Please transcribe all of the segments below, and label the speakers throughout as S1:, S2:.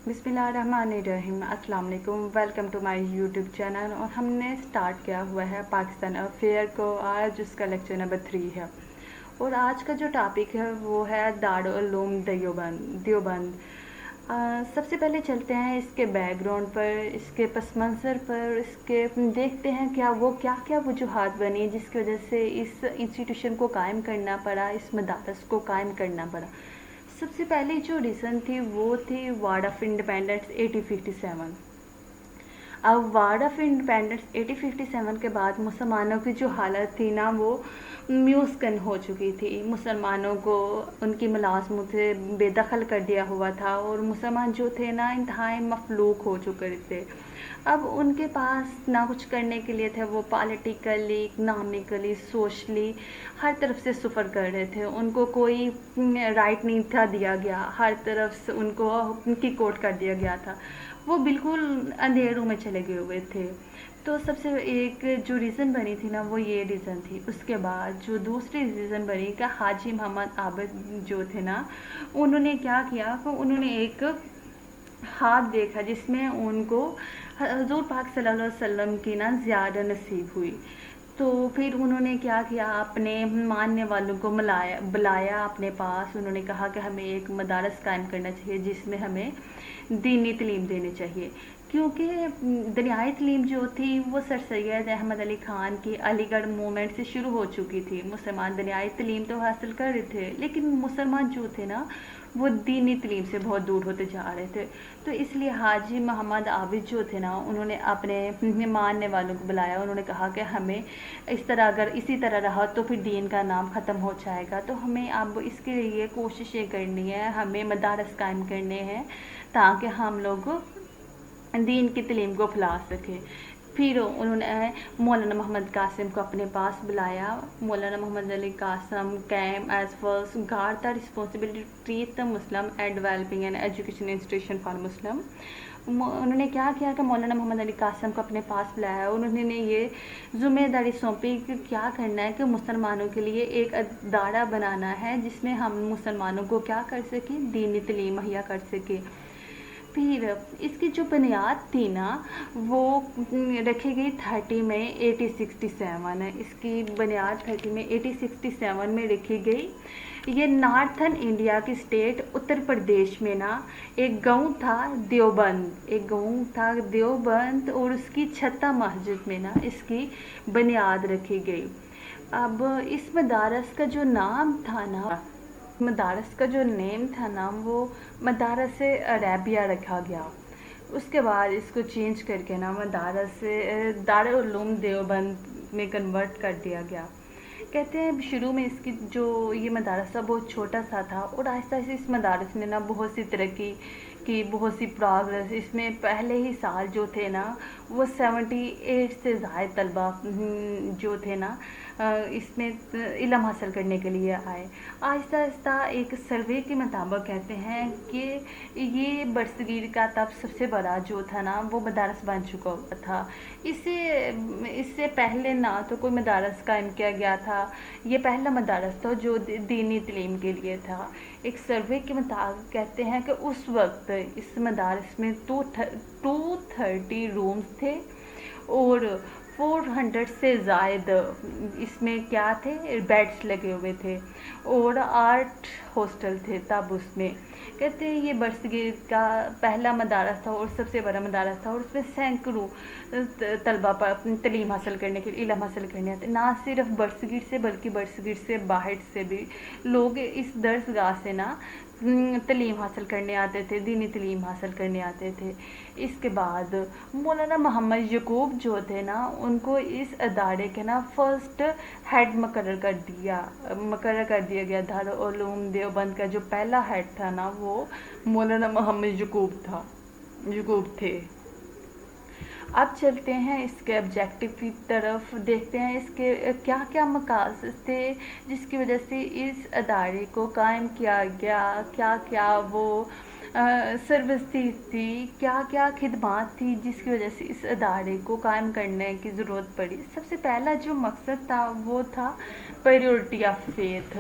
S1: बिस्मिल्लाहिर्रहमानिर्रहीम। अस्सलाम वालेकुम। Welcome to my YouTube channel. और हमने स्टार्ट किया हुआ है पाकिस्तान अफेयर को। आज उसका लेक्चर नंबर 3 है और आज का जो टॉपिक है वो है दारुल उलूम देवबंद। सबसे पहले चलते हैं इसके बैकग्राउंड पर, इसके पस मंज़र पर, इसके देखते हैं क्या क्या वजूहात बनी जिसकी वजह से इस इंस्टीट्यूशन को कायम करना पड़ा, इस मदारस को कायम करना पड़ा। सबसे पहले जो रीज़न थी वो थी वार्ड ऑफ इंडिपेंडेंस 1857। अब वार्ड ऑफ इंडिपेंडेंस 1857 के बाद मुसलमानों की जो हालत थी ना वो म्यूस्कन हो चुकी थी। मुसलमानों को उनकी मुलाजमत से बेदखल कर दिया हुआ था और मुसलमान जो थे ना इंतहाई मफलूक हो चुके थे। अब उनके पास ना कुछ करने के लिए थे, वो पॉलिटिकली, इकनॉमिकली, सोशली हर तरफ से सफ़र कर रहे थे। उनको कोई राइट नहीं था दिया गया, हर तरफ से उनको उनकी कोर्ट कर दिया गया था। वो बिल्कुल अंधेरों में चले गए हुए थे। तो सबसे एक जो रीज़न बनी थी ना वो ये रीज़न थी। उसके बाद जो दूसरी रीज़न बनी कि हाजी मोहम्मद आबिद जो थे ना उन्होंने क्या किया कि उन्होंने एक हाथ देखा जिसमें उनको हज़ूर पाक सल्लल्लाहु अलैहि वसल्लम की ना ज़ियारत नसीब हुई। तो फिर उन्होंने क्या किया, अपने मानने वालों को बुलाया अपने पास। उन्होंने कहा कि हमें एक मदारस कायम करना चाहिए जिसमें हमें दीनी तालीम देनी चाहिए, क्योंकि दनियाई तालीम जो थी वो सर सैयद अहमद अली ख़ान की अलीगढ़ मूवमेंट से शुरू हो चुकी थी। मुसलमान दनियाई तालीम तो हासिल कर रहे थे लेकिन मुसलमान जो थे ना वो दीनी तालीम से बहुत दूर होते जा रहे थे। तो इसलिए हाजी मोहम्मद आबिद जो थे ना उन्होंने अपने मानने वालों को बुलाया। उन्होंने कहा कि हमें इस तरह अगर इसी तरह रहा तो फिर दीन का नाम ख़त्म हो जाएगा, तो हमें अब इसके लिए कोशिशें करनी है, हमें मदारस कायम करने हैं ताकि हम लोग दीन की तालीम को फैला सकें। फिर उन्होंने मौलाना मोहम्मद कासिम को अपने पास बुलाया। Maulana Mohammad Ali Qasim came as first got the responsibility to treat the Muslim and developing an education institution for Muslim. उन्होंने क्या किया कि मौलाना मोहम्मद अली कासिम को अपने पास बुलाया। उन्होंने ये ज़िम्मेदारी सौंपी कि क्या करना है कि मुसलमानों के लिए एक अदारा बनाना है जिसमें हम मुसलमानों को क्या कर सकें, दीनी तालीम मुहैया कर सकें। फिर इसकी जो बुनियाद थी ना वो रखी गई 30 मई 1867 है। इसकी बुनियाद 30 मई 1867 में रखी गई। ये नॉर्थन इंडिया की स्टेट उत्तर प्रदेश में ना एक गांव था देवबंद और उसकी छत्ता मस्जिद में ना इसकी बुनियाद रखी गई। अब इस मदारस का जो नाम था ना वो मदारस अरेबिया रखा गया। उसके बाद इसको चेंज करके ना मदारस दारुल उलूम देवबंद में कन्वर्ट कर दिया गया। कहते हैं शुरू में इसकी जो ये मदारसा बहुत छोटा सा था और आहिस्ता आहिस्ता इस मदारस ने ना बहुत सी तरक्की की, बहुत सी प्रोग्रेस। इसमें पहले ही साल जो थे ना वो 78 से ज़ायद तलबा जो थे ना इसमें इल्म हासिल करने के लिए आए। आहिस्ता आहिस्ता एक सर्वे के मुताबिक कहते हैं कि ये बरसगीर का तब सबसे बड़ा जो था ना वो मदारस बन चुका हुआ था। इससे पहले ना तो कोई मदारस कायम किया गया था। ये पहला मदारस था जो दीनी तालीम के लिए था। एक सर्वे के मुताबिक कहते हैं कि उस वक्त इस मदारस में 230 रूम्स थे और 400 से ज़ायद इसमें क्या थे, बेड्स लगे हुए थे और 8 हॉस्टल थे तब उसमें। कहते हैं ये बरसगीर का पहला मदारस था और सबसे बड़ा मदारस था और उसमें सैकड़ों तलबा पर तालीम हासिल करने के लिए, इल्म हासिल करने आते। ना सिर्फ बरसगीर से बल्कि बरसगीर से बाहर से भी लोग इस दरसगाह से ना तालीम हासिल करने आते थे, दीनी तालीम हासिल करने आते थे। इसके बाद मौलाना मोहम्मद यकूब जो थे ना उनको इस अदारे के ना फर्स्ट हेड मुकर्रर कर दिया गया। दारुल उलूम देवबंद का जो पहला हेड था ना वो मौलाना मोहम्मद यकूब थे। अब चलते हैं इसके ऑब्जेक्टिव की तरफ, देखते हैं इसके क्या क्या मकासद थे जिसकी वजह से इस अदारे को कायम किया गया, क्या क्या वो सर्विस थी, क्या क्या खिदमात थी जिसकी वजह से इस अदारे को कायम करने की ज़रूरत पड़ी। सबसे पहला जो मकसद था वो था प्रायोरिटी ऑफ फेथ।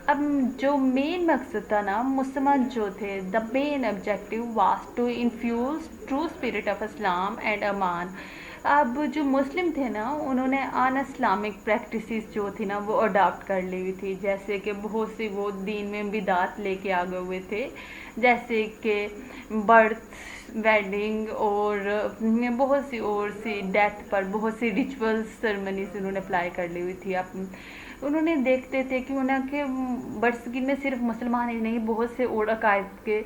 S1: अब जो मेन मकसद था ना, मुसलमान जो थे, the main objective was to infuse true spirit of Islam and अमान। अब जो मुस्लिम थे ना, उन्होंने अन इस्लामिक प्रैक्टिसेस जो थी ना वो अडॉप्ट कर ली हुई थी, जैसे कि बहुत सी वो दीन में बिदात लेके आ गए हुए थे, जैसे कि बर्थ, वेडिंग और बहुत सी और सी डेथ पर बहुत सी रिचुअल्स सेरेमनीज उन्होंने अप्लाई कर ली हुई थी। अब उन्होंने देखते थे कि उनके बरसगी में सिर्फ मुसलमान ही नहीं, बहुत से और अकायद के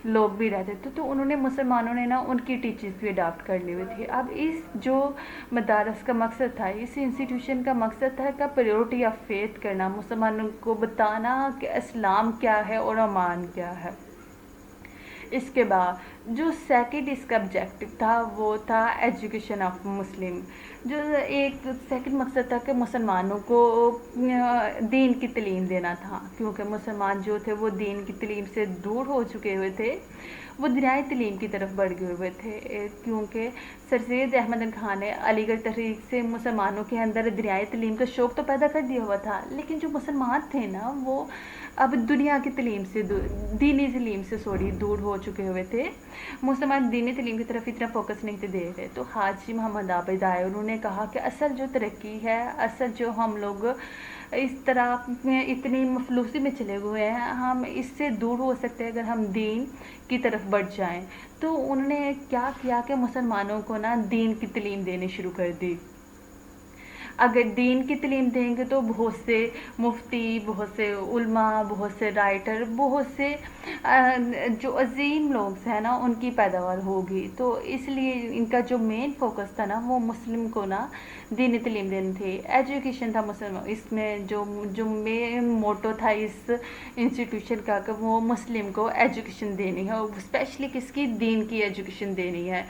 S1: लोग भी रहते थे, तो उन्होंने मुसलमानों ने ना उनकी टीचिंग्स भी अडॉप्ट कर ली हुई थी। अब इस जो मदारस का मकसद था, इस इंस्टीट्यूशन का मकसद था कि प्रायोरिटी ऑफ फेथ करना, मुसलमानों को बताना कि इस्लाम क्या है और अमान क्या है। इसके बाद जो सेकंड इसका ऑब्जेक्टिव था वो था एजुकेशन ऑफ मुस्लिम। जो एक सेकंड मकसद था कि मुसलमानों को दीन की तालीम देना था, क्योंकि मुसलमान जो थे वो दीन की तालीम से दूर हो चुके हुए थे, वो दुनियाई तालीम की तरफ बढ़ गए हुए थे, क्योंकि सर सैयद अहमद खान ने अलीगढ़ तहरीक से मुसलमानों के अंदर दुनियाई तालीम का शौक़ तो पैदा कर दिया हुआ था, लेकिन जो मुसलमान थे ना वो अब दुनिया की तालीम से दीनी तालीम से दूर हो चुके हुए थे। मुसलमान दीनी तालीम की तरफ इतना फोकस नहीं थे दे रहे। तो हाजी मोहम्मद आबिद आए, उन्होंने कहा कि असल जो तरक्की है, असल जो हम लोग इस तरह इतनी मफलूसी में चले हुए हैं, हम इससे दूर हो सकते हैं अगर हम दीन की तरफ बढ़ जाएं। तो उन्होंने क्या किया कि मुसलमानों को ना दीन की तालीम देनी शुरू कर दी। अगर दीन की तालीम देंगे तो बहुत से मुफ्ती, बहुत से उल्मा, बहुत से राइटर, बहुत से जो अजीम लोग हैं ना उनकी पैदावार होगी। तो इसलिए इनका जो मेन फोकस था ना वो मुस्लिम को ना दीनी तालीम देनी थी, एजुकेशन था मुस्लिम। इसमें जो जो मेन मोटो था इस इंस्टीट्यूशन का कि वो मुस्लिम को एजुकेशन देनी है, स्पेशली किसकी, दीन की एजुकेशन देनी है।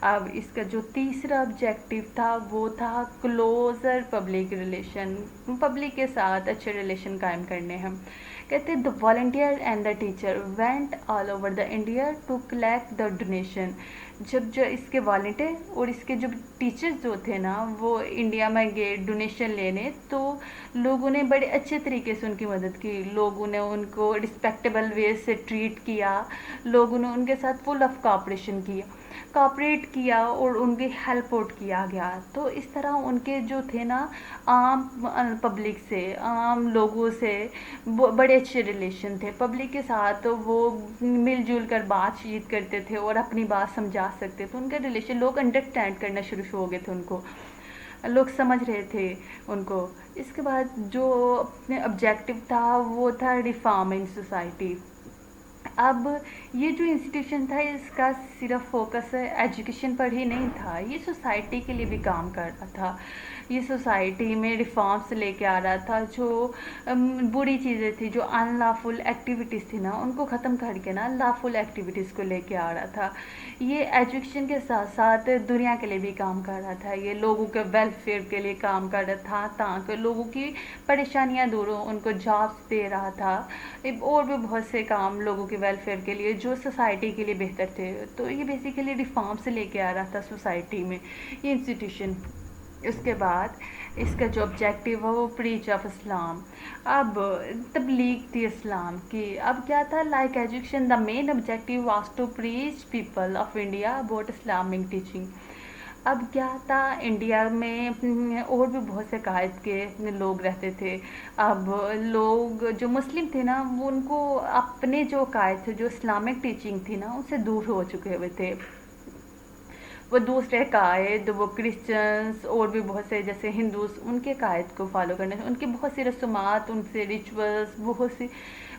S1: अब इसका जो तीसरा ऑब्जेक्टिव था वो था क्लोजर पब्लिक रिलेशन, पब्लिक के साथ अच्छे रिलेशन कायम करने हैं। कहते the volunteer and the teacher went all over the India to collect the donation. जब जो इसके वॉलंटियर और इसके जो टीचर्स जो थे ना वो इंडिया में गए डोनेशन लेने, तो लोगों ने बड़े अच्छे तरीके से उनकी मदद की, लोगों ने उनको रिस्पेक्टेबल वे से ट्रीट किया, लोगों ने उनके साथ फुल ऑफ कोऑपरेट किया और उनकी हेल्प आउट किया गया। तो इस तरह उनके जो थे ना आम पब्लिक से, आम लोगों से बड़े अच्छे रिलेशन थे। पब्लिक के साथ वो मिलजुल कर बातचीत करते थे और अपनी बात समझा सकते थे। उनका रिलेशन लोग अंडरस्टैंड करना शुरू हो गए थे, उनको लोग समझ रहे थे उनको। इसके बाद जो अपने ऑब्जेक्टिव था वो था रिफॉर्म इन सोसाइटी। अब ये जो इंस्टीट्यूशन था इसका सिर्फ फोकस एजुकेशन पर ही नहीं था, ये सोसाइटी के लिए भी काम कर रहा था। ये सोसाइटी में रिफॉर्म्स लेके आ रहा था, जो बुरी चीज़ें थी, जो अनलॉफुल एक्टिविटीज़ थी ना उनको ख़त्म करके ना लॉफुल एक्टिविटीज़ को लेके आ रहा था। ये एजुकेशन के साथ साथ दुनिया के लिए भी काम कर रहा था, ये लोगों के वेलफेयर के लिए काम कर रहा था, ताकि लोगों की परेशानियां दूर हो, उनको जॉब्स दे रहा था और भी बहुत से काम लोगों के वेलफेयर के लिए जो सोसाइटी के लिए बेहतर थे। तो ये बेसिकली रिफॉर्म्स लेके आ रहा था सोसाइटी में ये इंस्टीट्यूशन। उसके बाद इसका जो ऑब्जेक्टिव है वो प्रीच ऑफ इस्लाम। अब तबलीग थी इस्लाम की। अब क्या था, like education the main objective was to preach people of India about Islamic teaching. अब क्या था, इंडिया में और भी बहुत से कायद के लोग रहते थे। अब लोग जो मुस्लिम थे ना वो उनको अपने जो कायद थे, जो इस्लामिक टीचिंग थी ना उनसे दूर हो चुके हुए थे। वो दूसरे कायद, वो क्रिश्चियंस और भी बहुत से जैसे हिंदूस, उनके कायद को फॉलो करने, उनकी बहुत सी रस्मात, उनसे रिचुअल्स,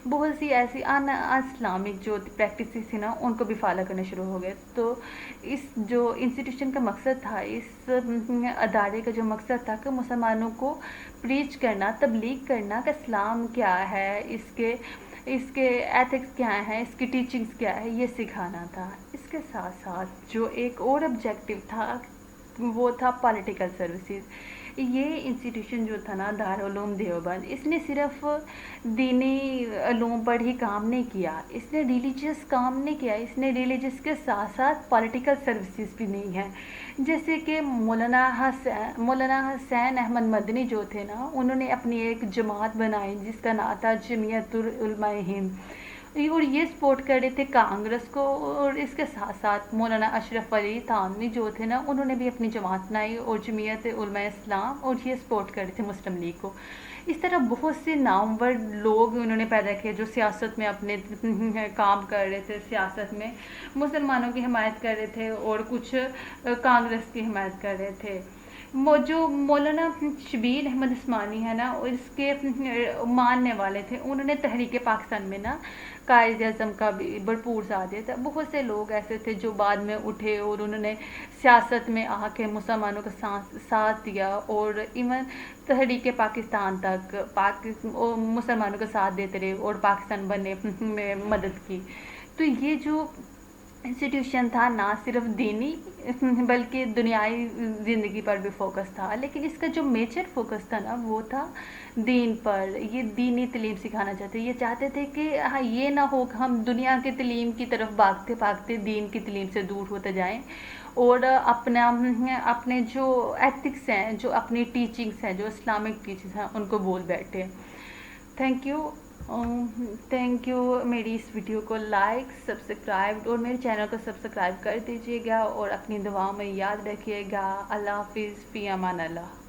S1: बहुत सी ऐसी इस्लामिक जो प्रैक्टिसेस थी ना उनको भी फॉलो करने शुरू हो गए। तो इस जो इंस्टीट्यूशन का मकसद था, इस अदारे का जो मकसद था कि मुसलमानों को प्रीच करना, तबलीग करना कि इस्लाम क्या है, इसके एथिक्स क्या हैं, इसकी टीचिंग्स क्या है, ये सिखाना था। इसके साथ साथ जो एक और ऑब्जेक्टिव था वो था पॉलिटिकल सर्विसेज। یہ انسٹیٹیوشن جو تھا نا دارالعلوم دیوبند، اس نے صرف دینی علوم پر ہی کام نہیں کیا، اس نے ریلیجیس کام نہیں کیا، اس نے ریلیجیس کے ساتھ ساتھ پولیٹیکل سروسز بھی نہیں ہیں. جیسے کہ مولانا حسین احمد مدنی جو تھے نا، انہوں نے اپنی ایک جماعت بنائی جس کا نام تھا جمعیت العلماء ہند، اور یہ سپورٹ کر رہے تھے کانگریس کو. اور اس کے ساتھ ساتھ مولانا اشرف علی تھانوی جو تھے نا، انہوں نے بھی اپنی جماعت بنائی اور جمعیت علماء اسلام، اور یہ سپورٹ کر رہے تھے مسلم لیگ کو. اس طرح بہت سے نامور لوگ انہوں نے پیدا کیے جو سیاست میں اپنے کام کر رہے تھے، سیاست میں مسلمانوں کی حمایت کر رہے تھے اور کچھ کانگریس کی حمایت کر رہے تھے. جو مولانا شبیر احمد عثمانی ہے نا، اس کے ماننے والے تھے، انہوں نے تحریک پاکستان میں نا قائد اعظم کا بھی بھرپور ساتھ دیا تھا. بہت سے لوگ ایسے تھے جو بعد میں اٹھے اور انہوں نے سیاست میں آ کے مسلمانوں کا ساتھ دیا، اور ایون تحریک پاکستان تک مسلمانوں کا ساتھ دیتے رہے اور پاکستان بننے میں مدد کی. تو یہ جو انسٹیٹیوشن تھا نہ صرف دینی بلکہ دنیائی زندگی پر بھی فوکس تھا، لیکن اس کا جو میجر فوکس تھا نا وہ تھا دین پر. یہ دینی تعلیم سکھانا چاہتے، یہ چاہتے تھے کہ یہ نہ ہو کہ ہم دنیا کی تعلیم کی طرف بھاگتے بھاگتے دین کی تعلیم سے دور ہوتے جائیں، اور اپنے جو ایتھکس ہیں، جو اپنی ٹیچنگس ہیں، جو اسلامک ٹیچنگس ہیں، ان کو بول بیٹھے. Thank you. میری اس ویڈیو کو لائک، سبسکرائب اور میرے چینل کو سبسکرائب کر دیجیے گا، اور اپنی دعاؤں میں یاد رکھیے گا. اللہ حافظ، فی امان اللہ.